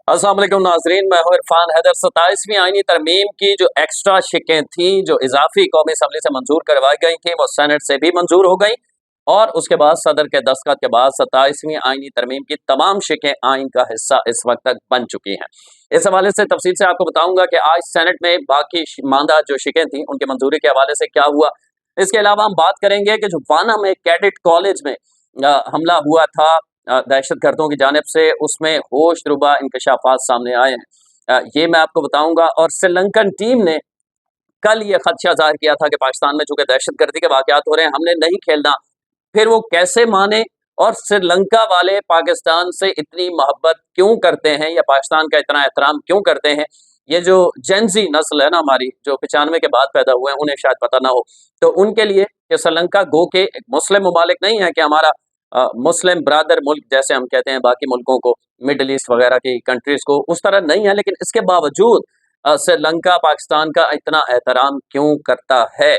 अस्सलाम वालेकुम नाजरीन, मैं हूं इरफान हैदर। 27वीं आईनी तरमीम की जो एक्स्ट्रा शिकें थी, जो इजाफी कौमी असम्बली से मंजूर करवाई गई थी, वो सेनेट से भी मंजूर हो गई और उसके बाद सदर के दस्तखत के बाद 27वीं आईनी तरमीम की तमाम शिकें आइन का हिस्सा इस वक्त तक बन चुकी हैं। इस हवाले से तफसील से आपको बताऊंगा कि आज सेनेट में बाकी मांदा जो शिकें थी उनके मंजूरी के हवाले से क्या हुआ। इसके अलावा हम बात करेंगे कि जो वाना में कैडेट कॉलेज में हमला हुआ था दहशत गर्दों की जानिब से, उसमें होशरुबा इंकशाफात सामने आए हैं। ये मैं आपको बताऊंगा। और श्रीलंकन टीम ने कल ये खदशा जाहिर किया था कि पाकिस्तान में चूंकि दहशत गर्दी के वाकयात हो रहे हैं, हमने नहीं खेलना। फिर वो कैसे माने और श्रीलंका वाले पाकिस्तान से इतनी मोहब्बत क्यों करते हैं या पाकिस्तान का इतना एहतराम क्यों करते हैं। ये जो जेंजी नस्ल है ना हमारी, जो 95 के बाद पैदा हुए हैं, उन्हें शायद पता ना हो। तो उनके लिए कि श्रीलंका गो के एक मुस्लिम मुमालिक नहीं है कि हमारा मुस्लिम ब्रादर मुल्क जैसे हम कहते हैं बाकी मुल्कों को, मिडल ईस्ट वगैरह की कंट्रीज को, उस तरह नहीं है। लेकिन इसके बावजूद श्रीलंका पाकिस्तान का इतना एहतराम क्यों करता है,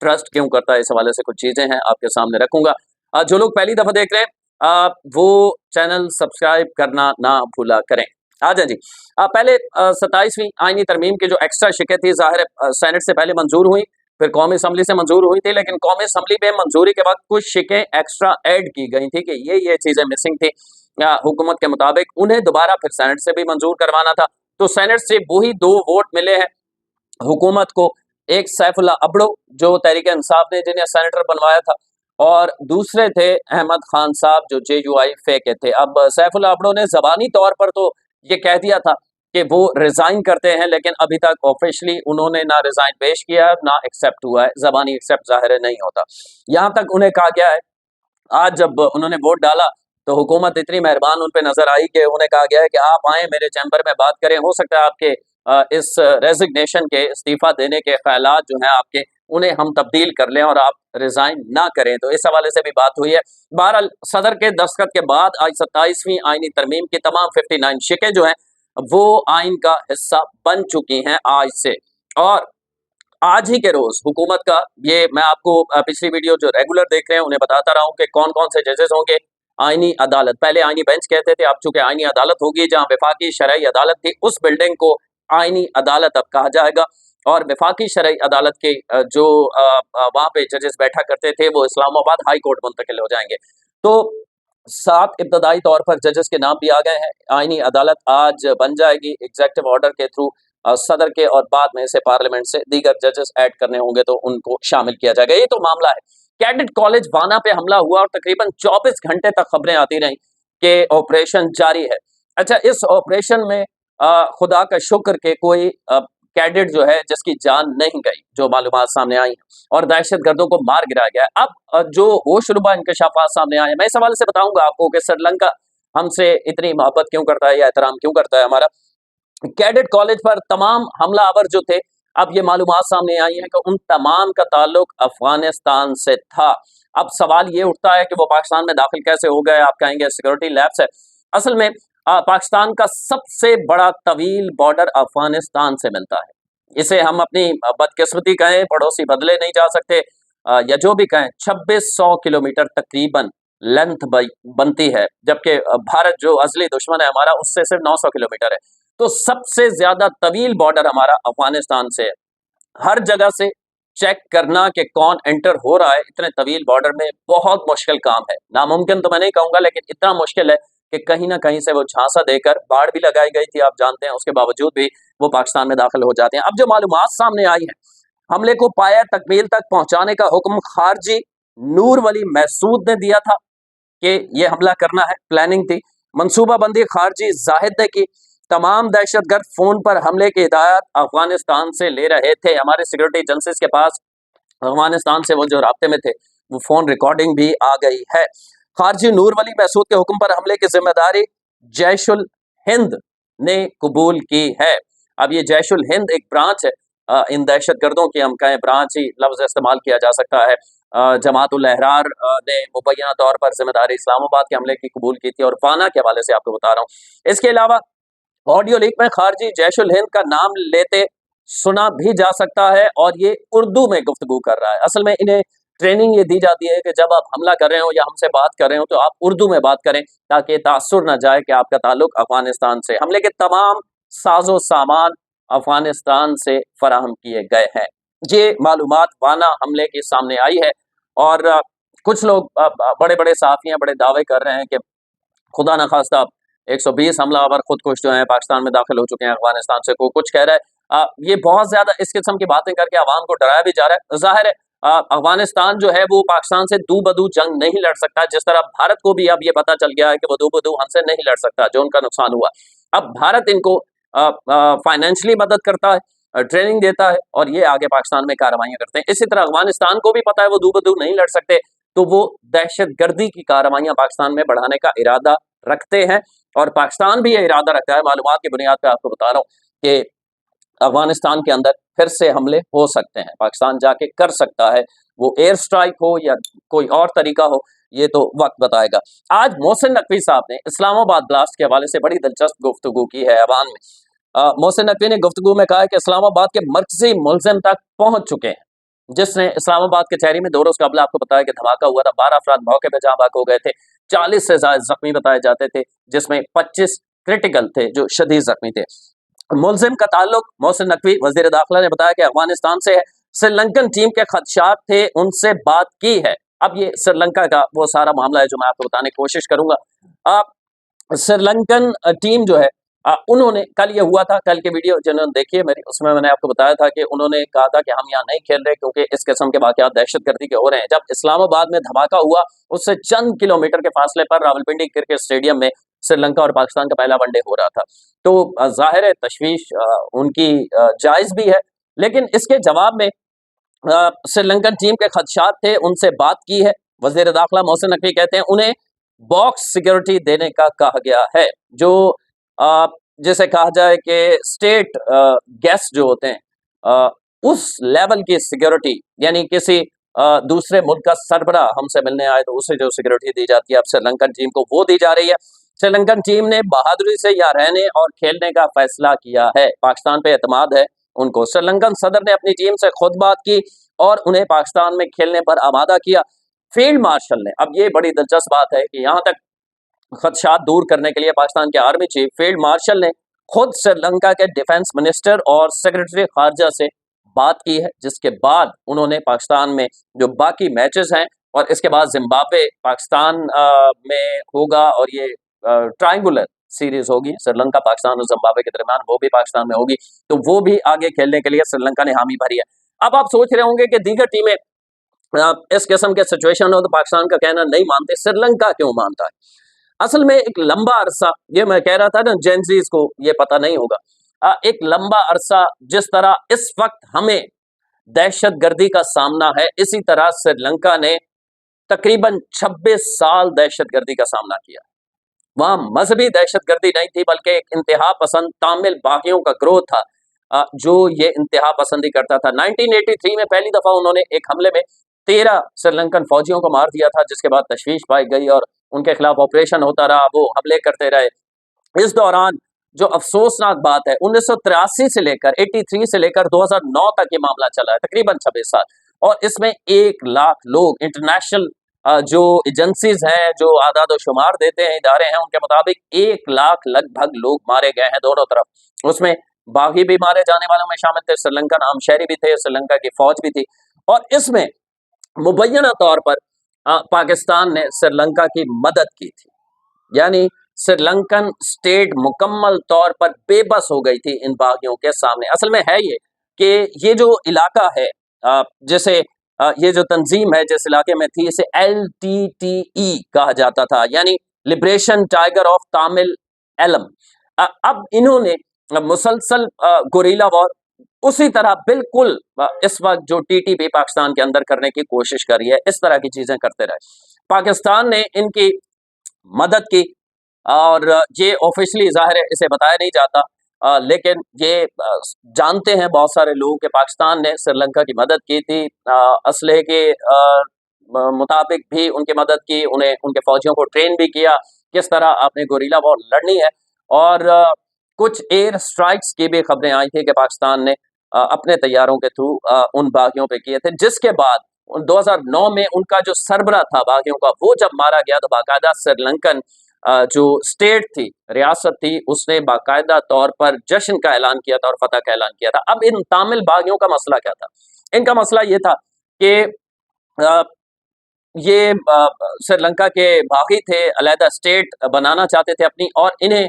ट्रस्ट क्यों करता है, इस हवाले से कुछ चीजें हैं आपके सामने रखूंगा। जो लोग पहली दफा देख रहे हैं वो चैनल सब्सक्राइब करना ना भूला करें। आ जाए जी। पहले 27वीं आईनी तरमीम की जो एक्स्ट्रा शिकें थी, जाहिर है सेनेट से पहले मंजूर हुई, फिर कौमी असम्बली से मंजूर हुई थी, लेकिन कौमी असम्बली में मंजूरी के बाद कुछ शिकें एक्स्ट्रा ऐड की गई थी कि ये चीजें मिसिंग थी। हुकूमत के मुताबिक उन्हें दोबारा फिर सेनेट से भी मंजूर करवाना था। तो सेनेट से वही 2 वोट मिले हैं हुकूमत को। एक सैफुल्लाह अबड़ो जो तहरीक इंसाफ ने जिन्हें सेनेटर बनवाया था, और दूसरे थे अहमद खान साहब जो JUI के थे। अब सैफुल्लाह अबड़ो ने जबानी तौर पर तो ये कह दिया था कि वो रिजाइन करते हैं, लेकिन अभी तक ऑफिशियली उन्होंने ना रिजाइन पेश किया है ना एक्सेप्ट हुआ है। जबानी एक्सेप्ट जाहिर है नहीं होता। यहाँ तक उन्हें कहा गया है, आज जब उन्होंने वोट डाला तो हुकूमत इतनी मेहरबान उन पे नजर आई कि उन्हें कहा गया है कि आप आए मेरे चैम्बर में बात करें। हो सकता है आपके इस रेजिग्नेशन के, इस्तीफा देने के ख्यालात जो हैं आपके, उन्हें हम तब्दील कर लें और आप रिजाइन ना करें। तो इस हवाले से भी बात हुई है। बहरहाल सदर के दस्तखत के बाद आज 27वीं आईनी तरमीम की तमाम 59 शिकें जो हैं वो आइन का हिस्सा बन चुकी हैं आज से। और आज ही के रोज हुकूमत का, ये मैं आपको पिछली वीडियो जो रेगुलर देख रहे हैं उन्हें बताता रहा हूं कि कौन कौन से जजेस होंगे। आईनी अदालत, पहले आईनी बेंच कहते थे, अब चूंकि आईनी अदालत होगी, जहां वफाकी शरई अदालत थी उस बिल्डिंग को आईनी अदालत अब कहा जाएगा। और वफाकी शरई अदालत के जो वहां पे जजेस बैठा करते थे वो इस्लामाबाद हाई कोर्ट मुंतकिल हो जाएंगे। तो 7 इब्तदाई तौर पर जजेस के नाम भी आ गए हैं। आईनी अदालत आज बन जाएगी एग्जीक्यूटिव ऑर्डर के थ्रू सदर के, और बाद में से पार्लियामेंट से दीगर जजेस ऐड करने होंगे तो उनको शामिल किया जाएगा। ये तो मामला है। कैडेट कॉलेज वाना पे हमला हुआ और तकरीबन 24 घंटे तक खबरें आती रहीं कि ऑपरेशन जारी है। अच्छा, इस ऑपरेशन में खुदा का शुक्र के कोई कैडेट जो है जिसकी जान नहीं गई, जो मालूमात सामने आई, और दहशत गर्दों को मार गिराया गया। अब जो होशरुबा इंकशाफात सामने आए, मैं इस हवाले से बताऊंगा आपको कि श्रीलंका हमसे इतनी मोहब्बत क्यों करता है या एहतराम क्यों करता है हमारा। कैडेट कॉलेज पर तमाम हमलावर जो थे, अब ये मालूमात सामने आई है कि उन तमाम का ताल्लुक अफगानिस्तान से था। अब सवाल ये उठता है कि वो पाकिस्तान में दाखिल कैसे हो गए। आप कहेंगे सिक्योरिटी लैब्स है। असल में पाकिस्तान का सबसे बड़ा तवील बॉर्डर अफगानिस्तान से मिलता है। इसे हम अपनी बदकिस्मती कहें, पड़ोसी बदले नहीं जा सकते, या जो भी कहें, 2600 किलोमीटर तकरीबन लेंथ बनती है, जबकि भारत जो असली दुश्मन है हमारा, उससे सिर्फ 900 किलोमीटर है। तो सबसे ज्यादा तवील बॉर्डर हमारा अफगानिस्तान से है। हर जगह से चेक करना कि कौन एंटर हो रहा है इतने तवील बॉर्डर में बहुत मुश्किल काम है। नामुमकिन तो मैं नहीं कहूंगा, लेकिन इतना मुश्किल है कि कहीं ना कहीं से वो झांसा देकर, बाढ़ भी लगाई गई थी आप जानते हैं, उसके बावजूद भी वो पाकिस्तान में दाखिल हो जाते हैं। अब जो मालूमात सामने आई है, हमले को पाया तकमील तक पहुंचाने का हुक्म खारजी नूर वली महसूद ने दिया था कि ये हमला करना है, प्लानिंग थी, मनसूबाबंदी खारजी जाहिद ने की। तमाम दहशतगर्द फोन पर हमले की हिदायत अफगानिस्तान से ले रहे थे। हमारे सिक्योरिटी एजेंसीज के पास अफगानिस्तान से वो जो राब्ते में थे, वो फोन रिकॉर्डिंग भी आ गई है। खारजी नूर वली महसूद के हुक्म पर हमले की जिम्मेदारी जैशुल हिंद ने कबूल की है। अब ये जैशुल हिंद एक ब्रांच है इन दहशत गर्दों की, हम कहें ब्रांच ही लफ्ज इस्तेमाल किया जा सकता है। जमातुल अहरार ने मुबैना तौर पर जिम्मेदारी इस्लामाबाद के हमले की कबूल की थी, और वाना के हवाले से आपको बता रहा हूँ। इसके अलावा ऑडियो लीक में खारजी जैशुल हिंद का नाम लेते सुना भी जा सकता है, और ये उर्दू में गुफ्तगू कर रहा है। असल में इन्हें ट्रेनिंग ये दी जाती है कि जब आप हमला कर रहे हो या हमसे बात कर रहे हो तो आप उर्दू में बात करें, ताकि तासुर ना जाए कि आपका ताल्लुक अफगानिस्तान से। हमले के तमाम साजो सामान अफगानिस्तान से फराहम किए गए हैं। ये मालूमात वाना हमले की सामने आई है, और कुछ लोग बड़े-बड़े सहाफ़ियाँ बड़े दावे कर रहे हैं कि खुदा न खास्ता 120 हमलावर खुदकुश जो हैं पाकिस्तान में दाखिल हो चुके हैं अफगानिस्तान से, को कुछ कह रहा है। ये बहुत ज़्यादा इस किस्म की बातें करके अवाम को डराया भी जा रहा है। ज़ाहिर है अफगानिस्तान जो है वो पाकिस्तान से दू-बदू जंग नहीं लड़ सकता, जिस तरह भारत को भी अब ये पता चल गया है कि वो दू-बदू हमसे नहीं लड़ सकता, जो उनका नुकसान हुआ। अब भारत इनको फाइनेंशियली मदद करता है, ट्रेनिंग देता है, और ये आगे पाकिस्तान में कार्रवाइयाँ करते हैं। इसी तरह अफगानिस्तान को भी पता है वो दू-बदू नहीं लड़ सकते, तो वो दहशतगर्दी की कार्रवाइयाँ पाकिस्तान में बढ़ाने का इरादा रखते हैं, और पाकिस्तान भी ये इरादा रखता है। मालूमात की बुनियाद पे आपको बता रहा हूँ कि अफगानिस्तान के अंदर फिर से हमले हो सकते हैं, पाकिस्तान जाके कर सकता है, वो एयर स्ट्राइक हो या कोई और तरीका हो, ये तो वक्त बताएगा। आज मोहसिन नकवी साहब ने इस्लामाबाद ब्लास्ट के हवाले से बड़ी दिलचस्प गुफ्तगू की है अवान में। मोहसिन नकवी ने गुफ्तगू में कहा है कि इस्लामाबाद के मरकजी मुलजिम तक पहुंच चुके हैं, जिसने इस्लामाबाद के चेहरी में 2 रोज कबल आपको बताया कि धमाका हुआ था, 12 अफराद मौके पर जहाँ बाक हो गए थे, 40 से ज्यादा जख्मी बताए जाते थे, जिसमें 25 क्रिटिकल थे जो शदीद जख्मी थे। मुलजिम का ताल्लुक मोहसिन नकवी वजीर दाखिला ने बताया कि अफगानिस्तान से है, श्रीलंकन टीम के खदशात थे, उनसे बात की है। अब ये श्रीलंका का वो सारा मामला है जो मैं आपको बताने की कोशिश करूंगा। श्रीलंकन टीम जो है, उन्होंने कल ये हुआ था, कल के वीडियो जिन्होंने देखी है मेरी, उसमें मैंने आपको बताया था कि उन्होंने कहा था कि हम यहाँ नहीं खेल रहे क्योंकि इस किस्म के वाकयात दहशतगर्दी के हो रहे हैं। जब इस्लामाबाद में धमाका हुआ, उससे चंद किलोमीटर के फासले पर रावलपिंडी क्रिकेट स्टेडियम में श्रीलंका और पाकिस्तान का पहला वनडे हो रहा था। तो जाहिर है तशवीश उनकी जायज भी है, लेकिन इसके जवाब में श्रीलंकन टीम के खदशात थे, उनसे बात की है। वजीर दाखिला मोहसिन नकवी कहते हैं उन्हें बॉक्स सिक्योरिटी देने का कहा गया है, जो जैसे कहा जाए कि स्टेट गेस्ट जो होते हैं उस लेवल की सिक्योरिटी, यानी किसी दूसरे मुल्क का सरबराह हमसे मिलने आए तो उसे जो सिक्योरिटी दी जाती है अब श्रीलंकन टीम को वो दी जा रही है। श्रीलंकन टीम ने बहादुरी से यहाँ रहने और खेलने का फैसला किया है, पाकिस्तान पे एतमाद है उनको। श्रीलंकन सदर ने अपनी टीम से खुद बात की और उन्हें पाकिस्तान में खेलने पर आमादा किया। फील्ड मार्शल ने, अब ये बड़ी दिलचस्प बात है कि यहाँ तक खदशात दूर करने के लिए पाकिस्तान के आर्मी चीफ फील्ड मार्शल ने खुद श्रीलंका के डिफेंस मिनिस्टर और सेक्रेटरी खारजा से बात की है, जिसके बाद उन्होंने पाकिस्तान में जो बाकी मैचेस हैं, और इसके बाद जिम्बाब्वे पाकिस्तान में होगा, और ये ट्रायंगुलर सीरीज होगी श्रीलंका पाकिस्तान और जिम्बाब्वे के दरमियान, वो भी पाकिस्तान में होगी, तो वो भी आगे खेलने के लिए श्रीलंका ने हामी भरी है। अब आप सोच रहे होंगे कि दीगर टीमें इस किस्म के सिचुएशन हो तो पाकिस्तान का कहना नहीं मानते, श्रीलंका क्यों मानता है? असल में एक लंबा अरसा, ये मैं कह रहा था ना, जेंजीज को ये पता नहीं होगा, एक लंबा अरसा जिस तरह इस वक्त हमें दहशतगर्दी का सामना है, इसी तरह श्रीलंका ने तकरीबन 26 साल दहशतगर्दी का सामना किया। वहां मजहबी दहशतगर्दी नहीं थी, बल्कि एक इंतहा पसंद तामिल बागियों का ग्रोथ था जो ये इंतहा पसंदी करता था। 1983 में पहली दफा उन्होंने एक हमले में 13 श्रीलंकन फौजियों को मार दिया था, जिसके बाद तशवीश पाई गई और उनके खिलाफ ऑपरेशन होता रहा, वो हमले करते रहे। इस दौरान जो अफसोसनाक बात है, 1983 से लेकर 83 से लेकर 2009 तक ये मामला चला है, तकरीबन 26 साल, और इसमें 1 लाख लोग, इंटरनेशनल जो एजेंसीज हैं, जो आदाद शुमार देते हैं इदारे हैं, उनके मुताबिक 1 लाख लगभग लोग मारे गए हैं दोनों तरफ। उसमें बागी भी मारे जाने वालों में शामिल थे, श्रीलंकन आम शहरी भी थे, श्रीलंका की फौज भी थी, और इसमें मुबैना तौर पर पाकिस्तान ने श्रीलंका की मदद की थी। यानी श्रीलंकन स्टेट मुकम्मल तौर पर बेबस हो गई थी इन बागियों के सामने। असल में है ये कि ये जो इलाका है, जैसे ये जो तंजीम है जिस इलाके में थी, इसे LTTE कहा जाता था, यानी liberation tiger of Tamil Eelam. अब इन्होंने मुसलसल गोरीला वॉर उसी तरह बिल्कुल इस वक्त जो TTP पाकिस्तान के अंदर करने की कोशिश कर रही है, इस तरह की चीजें करते रहे। पाकिस्तान ने इनकी मदद की, और ये ऑफिशियली जाहिर है इसे बताया नहीं जाता, लेकिन ये जानते हैं बहुत सारे लोग कि पाकिस्तान ने श्रीलंका की मदद की थी, असलहे के मुताबिक भी उनकी मदद की, उन्हें उनके फौजियों को ट्रेन भी किया किस तरह आपने गोरीला वॉर लड़नी है, और कुछ एयर स्ट्राइक्स की भी खबरें आई थी कि पाकिस्तान ने अपने तैयारों के थ्रू उन बागियों पे किए थे, जिसके बाद 2009 में उनका जो सरबरा था बागियों का, वो जब मारा गया तो बाकायदा श्रीलंकन जो स्टेट थी, रियासत थी, उसने बाकायदा तौर पर जश्न का ऐलान किया था और फतह का ऐलान किया था। अब इन तामिल बागियों का मसला क्या था? इनका मसला ये था कि ये श्रीलंका के बागी थे, अलहदा स्टेट बनाना चाहते थे अपनी, और इन्हें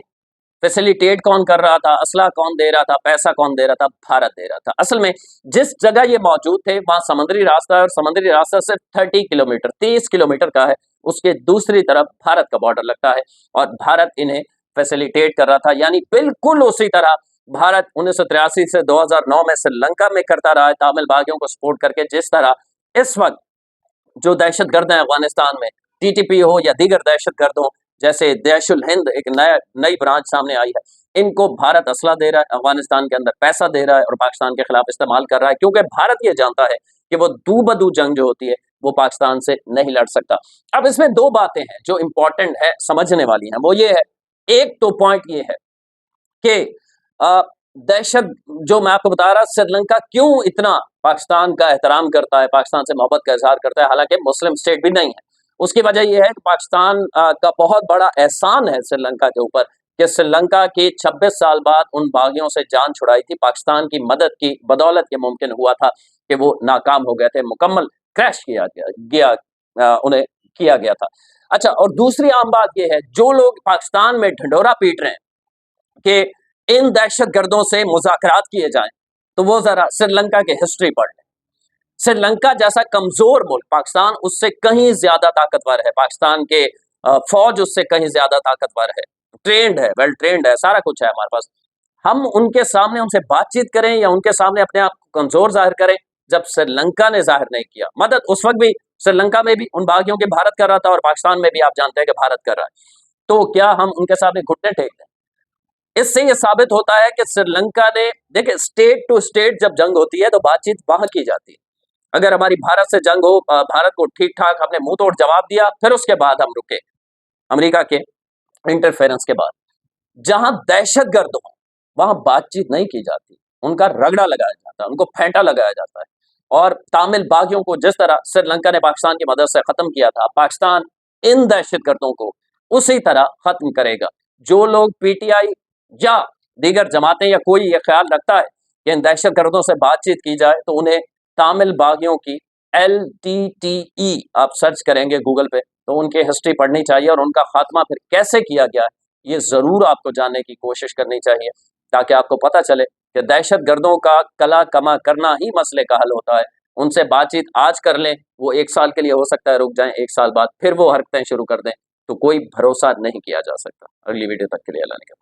फैसिलिटेट कौन कर रहा था, असला कौन दे रहा था, पैसा कौन दे रहा था? भारत दे रहा था। असल में जिस जगह ये मौजूद थे वहां समुद्री रास्ता है, और समुद्री रास्ता सिर्फ 30 किलोमीटर का है, उसके दूसरी तरफ भारत का बॉर्डर लगता है, और भारत इन्हें फैसिलिटेट कर रहा था। यानी बिल्कुल उसी तरह भारत 1983 से 2009 में श्रीलंका में करता रहा है, तामिल बागियों को सपोर्ट करके, जिस तरह इस वक्त जो दहशतगर्द हैं अफगानिस्तान में, टीटीपी हो या दीगर दहशतगर्द हो, जैसे दैशुल हिंद एक नई ब्रांच सामने आई है, इनको भारत असला दे रहा है, अफगानिस्तान के अंदर पैसा दे रहा है और पाकिस्तान के खिलाफ इस्तेमाल कर रहा है, क्योंकि भारत ये जानता है कि वो दू बदू जंग जो होती है वो पाकिस्तान से नहीं लड़ सकता। अब इसमें दो बातें हैं जो इंपॉर्टेंट है, समझने वाली हैं। वो ये है, एक तो पॉइंट ये है कि दहशत, जो मैं आपको बता रहा, श्रीलंका क्यों इतना पाकिस्तान का एहतराम करता है, पाकिस्तान से मोहब्बत का इजहार करता है, हालांकि मुस्लिम स्टेट भी नहीं है। उसकी वजह यह है कि पाकिस्तान का बहुत बड़ा एहसान है श्रीलंका के ऊपर कि श्रीलंका की 26 साल बाद उन बागियों से जान छुड़ाई थी, पाकिस्तान की मदद की बदौलत ये मुमकिन हुआ था कि वो नाकाम हो गए थे, मुकम्मल क्रैश उन्हें किया गया था। अच्छा, और दूसरी आम बात यह है, जो लोग पाकिस्तान में ढंढोरा पीट रहे हैं कि इन दहशतगर्दों से मुज़ाकरात किए जाएं, तो वो जरा श्रीलंका की हिस्ट्री पढ़ लें। श्रीलंका जैसा कमजोर मुल्क, पाकिस्तान उससे कहीं ज्यादा ताकतवर है, पाकिस्तान के फौज उससे कहीं ज्यादा ताकतवर है, ट्रेंड है, वेल ट्रेंड है, सारा कुछ है हमारे पास। हम उनके सामने उनसे बातचीत करें या उनके सामने अपने आप को कमजोर जाहिर करें, जब श्रीलंका ने जाहिर नहीं किया मदद। उस वक्त भी श्रीलंका में भी उन बागियों की भारत कर रहा था, और पाकिस्तान में भी आप जानते हैं कि भारत कर रहा है। तो क्या हम उनके सामने घुटने टेक दें? इससे यह साबित होता है कि श्रीलंका ने, देखिए, स्टेट टू स्टेट जब जंग होती है तो बातचीत वहां की जाती है। अगर हमारी भारत से जंग हो, भारत को ठीक ठाक हमने मुंह तोड़ जवाब दिया, फिर उसके बाद हम रुके, अमेरिका के इंटरफेरेंस के बाद। जहां दहशतगर्द हो वहां बातचीत नहीं की जाती, उनका रगड़ा लगाया जाता है, उनको फेंटा लगाया जाता है। और तामिल बागियों को जिस तरह श्रीलंका ने पाकिस्तान की मदद से खत्म किया था, पाकिस्तान इन दहशतगर्दों को उसी तरह खत्म करेगा। जो लोग पीटीआई या दीगर जमातें या कोई ये ख्याल रखता है कि इन दहशतगर्दों से बातचीत की जाए, तो उन्हें तामिल बागियों की LTTE आप सर्च करेंगे गूगल पे, तो उनकी हिस्ट्री पढ़नी चाहिए, और उनका खात्मा फिर कैसे किया गया ये जरूर आपको जानने की कोशिश करनी चाहिए, ताकि आपको पता चले कि दहशतगर्दों का कला कमा करना ही मसले का हल होता है। उनसे बातचीत आज कर लें, वो 1 साल के लिए हो सकता है रुक जाएं, 1 साल बाद फिर वो हरकतें शुरू कर दें, तो कोई भरोसा नहीं किया जा सकता। अगली वीडियो तक के लिए अल्लाह ने